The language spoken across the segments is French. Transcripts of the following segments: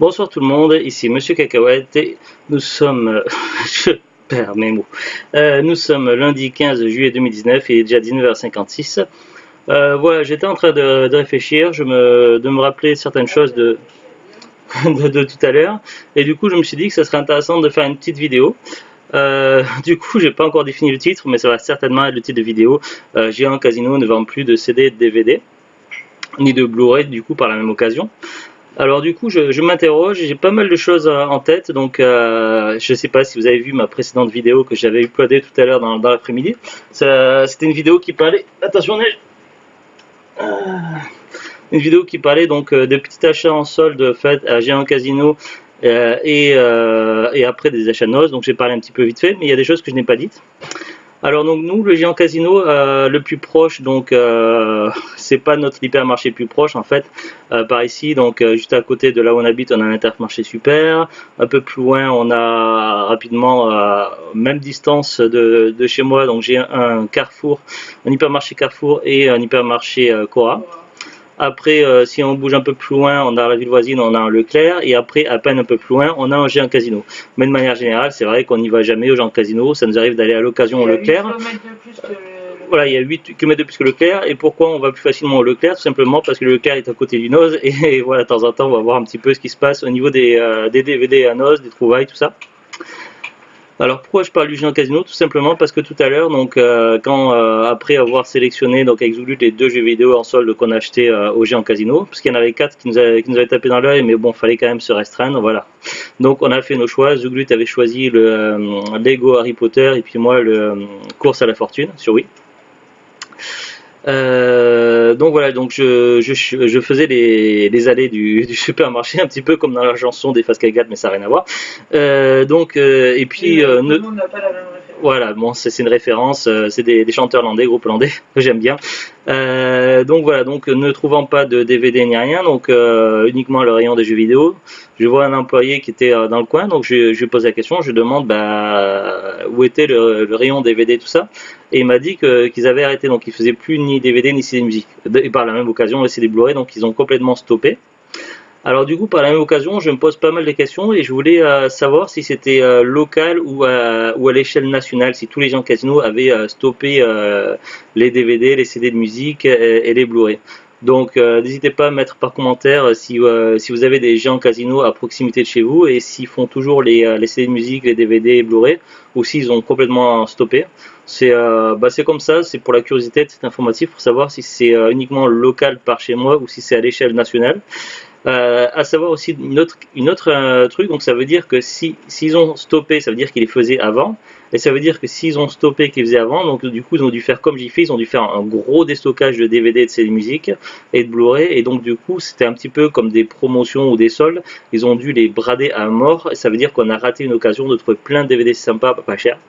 Bonsoir tout le monde, ici Monsieur Cacahuète et nous sommes, je perds mes mots, nous sommes lundi 15 juillet 2019, il est déjà 19h56. Voilà, j'étais en train de réfléchir, de me rappeler certaines choses de tout à l'heure, et du coup je me suis dit que ça serait intéressant de faire une petite vidéo. Du coup, j'ai pas encore défini le titre, mais ça va certainement être le titre de vidéo. Géant Casino ne vend plus de CD et de DVD, ni de Blu-ray du coup par la même occasion. Alors du coup, je m'interroge, j'ai pas mal de choses en tête, donc je sais pas si vous avez vu ma précédente vidéo que j'avais uploadée tout à l'heure dans l'après-midi. C'était une vidéo qui parlait, attention neige, une vidéo qui parlait donc de petits achats en solde faits à Géant Casino et après des achats de noces, donc j'ai parlé un petit peu vite fait, mais il y a des choses que je n'ai pas dites. Alors donc nous, le Géant Casino le plus proche, donc c'est pas notre hypermarché plus proche en fait, par ici, donc juste à côté de là où on habite, on a un Intermarché Super. Un peu plus loin, on a rapidement, même distance de chez moi, donc j'ai un Carrefour, un hypermarché Carrefour et un hypermarché Cora. Après, si on bouge un peu plus loin, on a la ville voisine, on a un Leclerc, et après, à peine un peu plus loin, on a un Géant Casino. Mais de manière générale, c'est vrai qu'on n'y va jamais au Géant Casino, ça nous arrive d'aller à l'occasion au Leclerc. Voilà, il y a 8 km de plus que Leclerc, et pourquoi on va plus facilement au Leclerc? Tout simplement parce que le Leclerc est à côté du Noz, et voilà, de temps en temps, on va voir un petit peu ce qui se passe au niveau des DVD à Noz, des trouvailles, tout ça. Alors pourquoi je parle du Géant Casino? Tout simplement parce que tout à l'heure, donc après avoir sélectionné donc avec Zouglute les 2 jeux vidéo en solde qu'on a acheté au Géant Casino, parce qu'il y en avait 4 qui nous avaient tapé dans l'œil, mais bon, fallait quand même se restreindre, voilà. Donc on a fait nos choix. Zouglute avait choisi le Lego Harry Potter et puis moi le Course à la fortune sur Wii. Donc voilà, donc je faisais les allées du supermarché un petit peu comme dans la chanson des Fast Cascades, mais ça n'a rien à voir. Et puis voilà, bon, c'est une référence, c'est des chanteurs hollandais, groupes hollandais que j'aime bien. Donc voilà, donc ne trouvant pas de DVD ni rien, donc uniquement le rayon des jeux vidéo, je vois un employé qui était dans le coin, donc je lui pose la question, je demande où était le rayon DVD, tout ça, et il m'a dit qu'ils avaient arrêté, donc ils faisaient plus ni DVD ni CD musique, et par la même occasion c'est des Blu-ray, donc ils ont complètement stoppé. Alors du coup, par la même occasion, je me pose pas mal de questions et je voulais savoir si c'était local ou à l'échelle nationale, si tous les gens Casino avaient stoppé les DVD, les CD de musique et les Blu-ray. Donc n'hésitez pas à mettre par commentaire si vous avez des Géants Casino à proximité de chez vous et s'ils font toujours les CD de musique, les DVD et Blu-ray ou s'ils ont complètement stoppé. C'est comme ça, c'est pour la curiosité, c'est informatif pour savoir si c'est uniquement local par chez moi ou si c'est à l'échelle nationale. À savoir aussi une autre truc, donc ça veut dire que s'ils ont stoppé, ça veut dire qu'ils les faisaient avant, et ça veut dire que s'ils ont stoppé qu'ils faisaient avant, donc du coup ils ont dû faire comme j'ai fait, ils ont dû faire un gros déstockage de DVD, de CD musique et de Blu-ray, et donc du coup c'était un petit peu comme des promotions ou des soldes, ils ont dû les brader à mort, et ça veut dire qu'on a raté une occasion de trouver plein de DVD sympas, pas cher.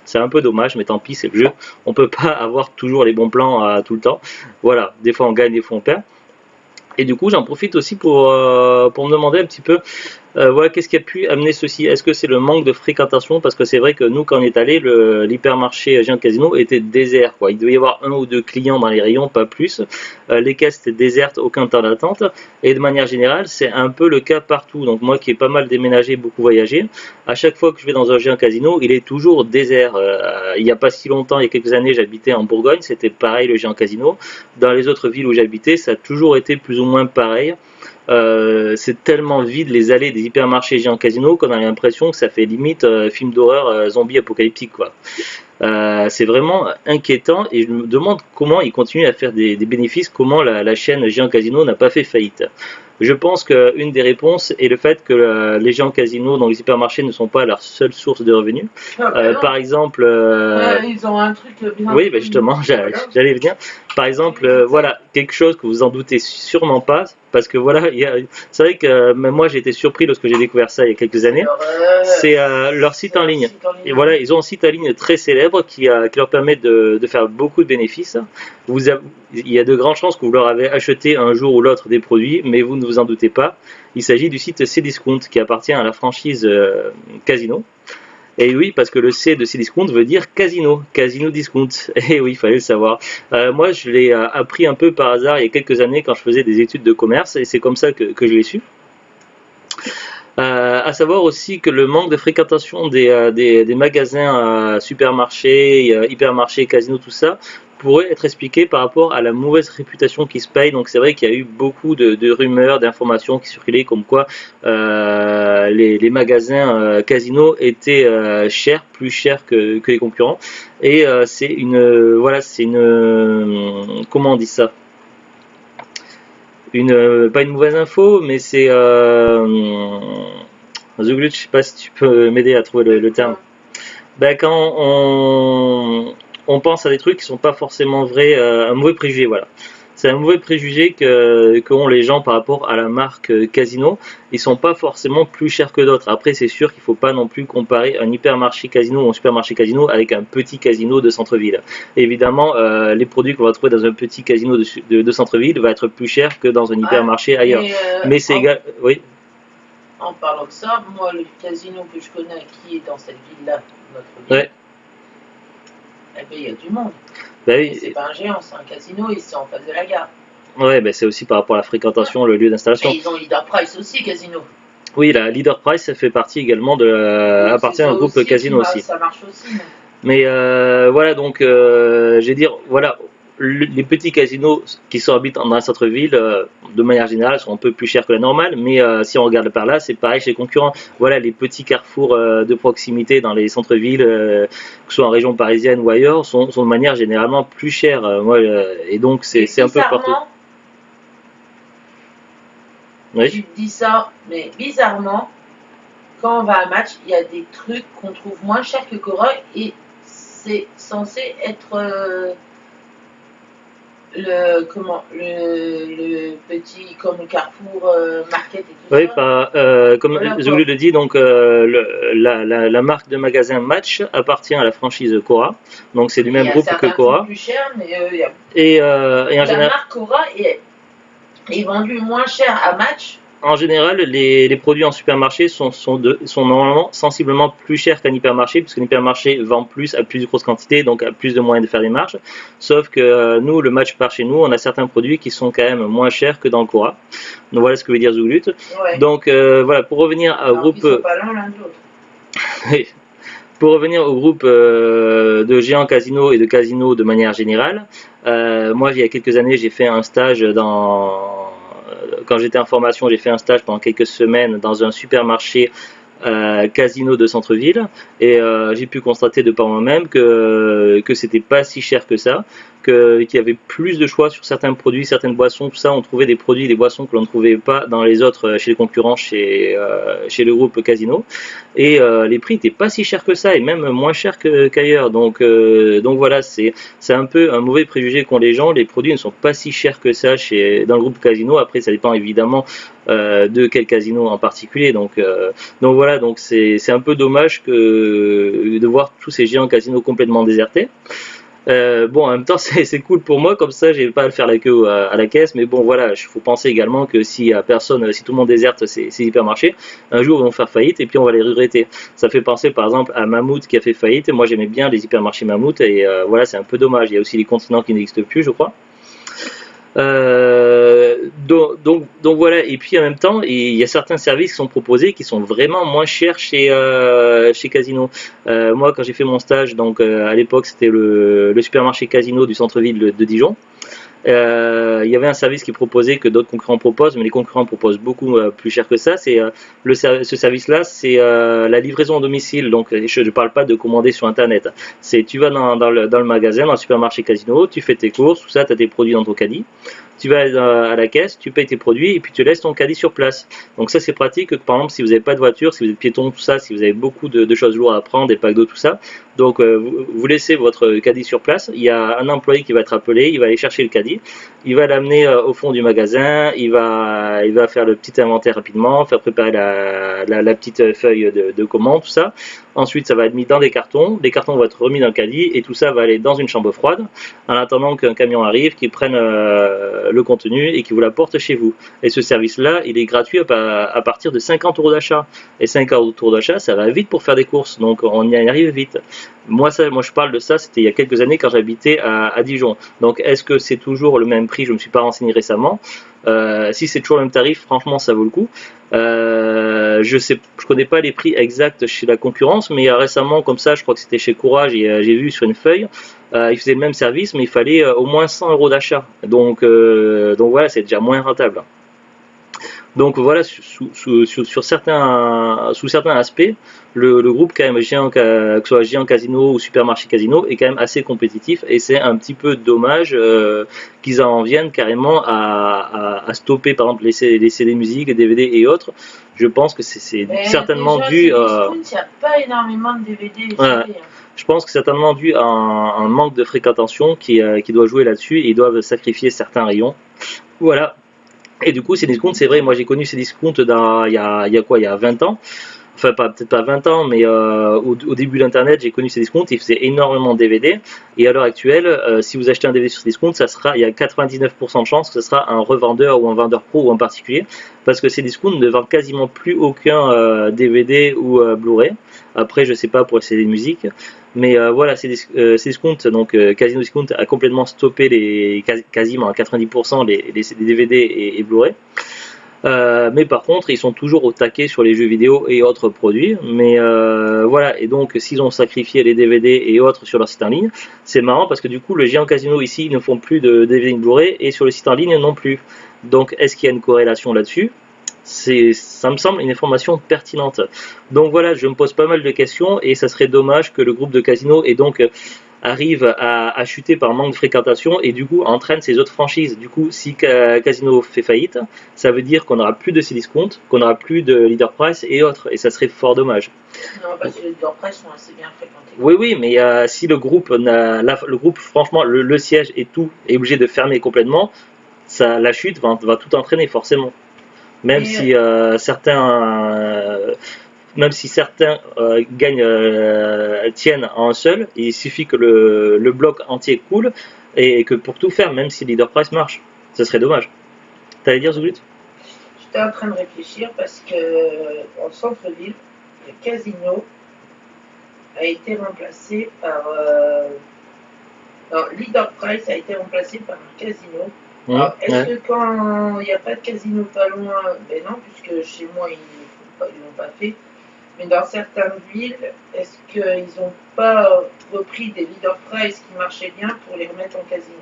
C'est un peu dommage, mais tant pis, c'est le jeu. On peut pas avoir toujours les bons plans tout le temps. Voilà, des fois on gagne, des fois on perd. Et du coup, j'en profite aussi pour me demander un petit peu, voilà, qu'est-ce qui a pu amener ceci? Est-ce que c'est le manque de fréquentation? Parce que c'est vrai que nous, quand on est allé, l'hypermarché Géant Casino était désert, quoi. Il devait y avoir 1 ou 2 clients dans les rayons, pas plus. Les caisses étaient désertes, aucun temps d'attente. Et de manière générale, c'est un peu le cas partout. Donc moi qui ai pas mal déménagé, beaucoup voyagé, à chaque fois que je vais dans un Géant Casino, il est toujours désert. Il n'y a pas si longtemps, il y a quelques années, j'habitais en Bourgogne, c'était pareil le Géant Casino. Dans les autres villes où j'habitais, ça a toujours été plus ou moins pareil. C'est tellement vide les allées des hypermarchés Géant Casino qu'on a l'impression que ça fait limite film d'horreur zombie apocalyptique, quoi. C'est vraiment inquiétant et je me demande comment ils continuent à faire des bénéfices, comment la chaîne Géant Casino n'a pas fait faillite. Je pense qu'une des réponses est le fait que les Géant Casino dans les hypermarchés ne sont pas leur seule source de revenus. Par exemple, ils ont un truc bien. Oui, ben justement, j'allais venir. Par exemple, voilà, quelque chose que vous en doutez sûrement pas, parce que voilà, c'est vrai que même moi j'ai été surpris lorsque j'ai découvert ça il y a quelques années. C'est leur site en ligne. Et voilà, ils ont un site en ligne très célèbre qui leur permet de faire beaucoup de bénéfices. Il y a de grandes chances que vous leur avez acheté un jour ou l'autre des produits, mais vous ne vous en doutez pas. Il s'agit du site Cdiscount qui appartient à la franchise Casino. Et oui, parce que le C de Cdiscount veut dire casino, casino discount. Et oui, il fallait le savoir. Moi, je l'ai appris un peu par hasard il y a quelques années quand je faisais des études de commerce, et c'est comme ça que je l'ai su. À savoir aussi que le manque de fréquentation des magasins, supermarchés, hypermarchés, casinos, tout ça, pourrait être expliqué par rapport à la mauvaise réputation qui se paye. Donc c'est vrai qu'il y a eu beaucoup de rumeurs, d'informations qui circulaient comme quoi les magasins casinos étaient chers, plus chers que les concurrents. Et c'est voilà, c'est comment on dit ça? Pas une mauvaise info, mais c'est Zuglut, je sais pas si tu peux m'aider à trouver le terme. Ben, quand on pense à des trucs qui sont pas forcément vrais, un mauvais préjugé, voilà. C'est un mauvais préjugé qu'ont les gens par rapport à la marque Casino. Ils sont pas forcément plus chers que d'autres. Après, c'est sûr qu'il faut pas non plus comparer un hypermarché Casino ou un supermarché Casino avec un petit casino de centre-ville. Évidemment, les produits qu'on va trouver dans un petit casino de centre-ville va être plus cher que dans un hypermarché ailleurs. Mais c'est égal. Oui. En parlant de ça, moi, le casino que je connais qui est dans cette ville-là, notre ville, Ouais. eh ben, il y a du monde. Ben oui. C'est pas un géant, c'est un casino, ils sont en face de la gare. Ouais, ben c'est aussi par rapport à la fréquentation, le lieu d'installation. Mais ils ont Leader Price aussi, casino. Oui, la Leader Price, ça fait partie également appartient à un groupe casino aussi. Ça marche aussi. Mais voilà, donc, je vais dire, voilà, les petits casinos qui habitent dans un centre-ville, de manière générale, sont un peu plus chers que la normale, mais si on regarde par là, c'est pareil chez les concurrents. Voilà, les petits carrefours de proximité dans les centres-villes, que ce soit en région parisienne ou ailleurs, sont de manière généralement plus chers. Et donc, c'est un peu partout. Oui. Tu te dis ça, mais bizarrement, quand on va à un match, il y a des trucs qu'on trouve moins chers que Cora et c'est censé être le petit comme le Carrefour Market et tout oui, ça. Comme voilà, Zulu le dit, donc la marque de magasin Match appartient à la franchise Cora, donc c'est du même groupe que Cora. Plus cher, mais y a... et en général, la marque Cora est vendue moins cher à Match. En général, les produits en supermarché sont normalement sensiblement plus chers qu'un hypermarché, puisqu'un hypermarché vend plus à plus grosses quantités, donc a plus de moyens de faire des marges. Sauf que nous, le Match par chez nous, on a certains produits qui sont quand même moins chers que dans le Cora. Donc voilà ce que veut dire Zoulut. Ouais. Donc voilà, pour revenir au groupe. Ils sont pas l'un de l'autre. Pour revenir au groupe de géants casino et de casino de manière générale, moi il y a quelques années j'ai fait un stage quand j'étais en formation, j'ai fait un stage pendant quelques semaines dans un supermarché casino de centre-ville et j'ai pu constater de par moi-même que c'était pas si cher que ça, qu'il y avait plus de choix sur certains produits, certaines boissons, tout ça. On trouvait des produits, des boissons que l'on ne trouvait pas dans les autres, chez les concurrents, chez le groupe Casino. Et les prix n'étaient pas si chers que ça et même moins chers qu'ailleurs. Donc voilà, c'est un peu un mauvais préjugé qu'ont les gens. Les produits ne sont pas si chers que ça dans le groupe Casino. Après, ça dépend évidemment de quel casino en particulier. Donc voilà, donc c'est un peu dommage de voir tous ces géants casinos complètement désertés. Bon, en même temps, c'est cool pour moi, comme ça, j'ai pas à faire la queue à la caisse, mais bon, voilà, il faut penser également que si tout le monde déserte ces hypermarchés, un jour ils vont faire faillite et puis on va les regretter. Ça fait penser par exemple à Mammouth qui a fait faillite. Moi, j'aimais bien les hypermarchés Mammouth et voilà, c'est un peu dommage. Il y a aussi les continents qui n'existent plus, je crois. Donc voilà, et puis en même temps, il y a certains services qui sont proposés qui sont vraiment moins chers chez Casino. Moi, quand j'ai fait mon stage, donc à l'époque, c'était le supermarché Casino du centre-ville de Dijon. Il y avait un service qui proposait que d'autres concurrents proposent, mais les concurrents proposent beaucoup plus cher que ça. C'est ce service-là, c'est la livraison à domicile. Donc, je ne parle pas de commander sur Internet. C'est tu vas dans le magasin, dans le supermarché Casino, tu fais tes courses, tout ça, tu as tes produits dans ton caddie. Tu vas à la caisse, tu payes tes produits et puis tu laisses ton caddie sur place. Donc ça c'est pratique, par exemple si vous n'avez pas de voiture, si vous êtes piéton, tout ça, si vous avez beaucoup de choses lourdes à prendre, des packs d'eau, tout ça. Donc vous laissez votre caddie sur place, il y a un employé qui va être appelé, il va aller chercher le caddie, il va l'amener au fond du magasin, il va faire le petit inventaire rapidement, faire préparer la petite feuille de commande, tout ça. Ensuite, ça va être mis dans des cartons. Les cartons vont être remis dans le caddie et tout ça va aller dans une chambre froide en attendant qu'un camion arrive, qui prenne le contenu et qui vous l'apporte chez vous. Et ce service-là, il est gratuit à partir de 50 € d'achat. Et 50 € d'achat, ça va vite pour faire des courses. Donc, on y arrive vite. Moi, je parle de ça, c'était il y a quelques années quand j'habitais à Dijon. Donc, est-ce que c'est toujours le même prix? Je ne me suis pas renseigné récemment. Si c'est toujours le même tarif, franchement, ça vaut le coup. Je connais pas les prix exacts chez la concurrence, mais récemment, comme ça, je crois que c'était chez Courage, et j'ai vu sur une feuille, ils faisaient le même service, mais il fallait au moins 100 euros d'achat. Donc voilà, c'est déjà moins rentable. Donc voilà, sous certains aspects, le groupe quand même géant, que ce soit Géant Casino ou Supermarché Casino, est quand même assez compétitif, et c'est un petit peu dommage qu'ils en viennent carrément à stopper par exemple les CD musique, les DVD et autres. Je pense que c'est certainement déjà, dû. Il n'y a pas énormément de DVD et CD. Voilà. Je pense que c'est certainement dû à un manque de fréquentation qui doit jouer là-dessus, et ils doivent sacrifier certains rayons. Voilà. Et du coup, Cdiscount, c'est vrai, moi j'ai connu Cdiscount il y a 20 ans. Enfin, peut-être pas 20 ans, mais au début d'Internet, j'ai connu Cdiscount, il faisait énormément de DVD. Et à l'heure actuelle, si vous achetez un DVD sur Cdiscount, il y a 99% de chances que ce sera un revendeur ou un vendeur pro ou un particulier. Parce que Cdiscount ne vend quasiment plus aucun DVD ou Blu-ray. Après, je sais pas pour les musiques. Mais voilà, Cdiscount, donc Casino Discount a complètement stoppé quasiment à 90% les DVD et Blu-ray. Mais par contre, ils sont toujours au taquet sur les jeux vidéo et autres produits. Mais voilà, et donc s'ils ont sacrifié les DVD et autres sur leur site en ligne, c'est marrant parce que du coup, le Géant Casino ici, ils ne font plus de DVD et Blu-ray, et sur le site en ligne non plus. Donc, est-ce qu'il y a une corrélation là-dessus? Ça me semble une information pertinente. Donc voilà, je me pose pas mal de questions, et ça serait dommage que le groupe de Casino arrive à chuter par manque de fréquentation, et du coup entraîne ses autres franchises. Du coup, si Casino fait faillite, ça veut dire qu'on n'aura plus de Cdiscount, qu'on n'aura plus de Leader Price et autres, et ça serait fort dommage. Non, parce que les Leader Price sont assez bien fréquentés. Oui, mais si le groupe, franchement, le siège et tout est obligé de fermer complètement, la chute va tout entraîner forcément. Même si certains tiennent en un seul, il suffit que le bloc entier coule, et que pour tout faire, même si Leader Price marche, ce serait dommage. T'allais dire, Zoulut? J'étais en train de réfléchir parce que en centre-ville, le casino a été remplacé par Leader Price a été remplacé par un casino. Est-ce que quand il n'y a pas de casino pas loin, ben non, puisque chez moi ils l'ont pas fait, mais dans certaines villes, est-ce qu'ils n'ont pas repris des Leader Price qui marchaient bien pour les remettre en casino?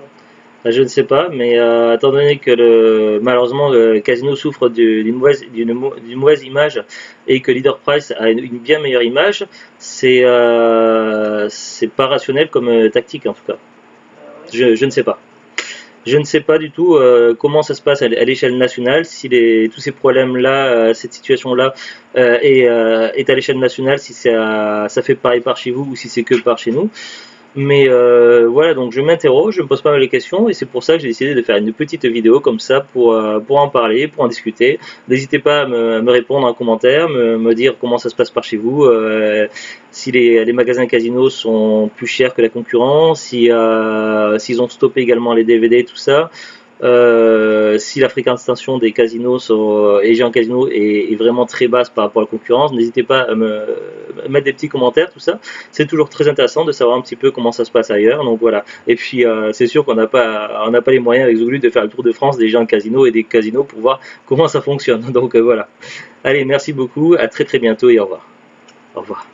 Je ne sais pas, mais étant donné que malheureusement le casino souffre d'une mauvaise image, et que Leader Price a une bien meilleure image, c'est pas rationnel comme tactique en tout cas. Je ne sais pas. Je ne sais pas du tout comment ça se passe à l'échelle nationale, si tous ces problèmes-là, cette situation-là est à l'échelle nationale, si ça fait pareil par chez vous ou si c'est que par chez nous. Mais voilà, donc je m'interroge, je me pose pas mal de questions, et c'est pour ça que j'ai décidé de faire une petite vidéo comme ça pour en parler, pour en discuter. N'hésitez pas à me répondre en commentaire, me dire comment ça se passe par chez vous, si les magasins casinos sont plus chers que la concurrence, s'ils ont stoppé également les DVD, tout ça. Si la fréquentation des casinos et Géant Casino est vraiment très basse par rapport à la concurrence, n'hésitez pas à me mettre des petits commentaires, tout ça. C'est toujours très intéressant de savoir un petit peu comment ça se passe ailleurs. Donc voilà. Et puis c'est sûr qu'on n'a pas les moyens avec Zoulut de faire le tour de France des Géants Casino et des casinos pour voir comment ça fonctionne. Donc voilà. Allez, merci beaucoup, à très très bientôt et au revoir. Au revoir.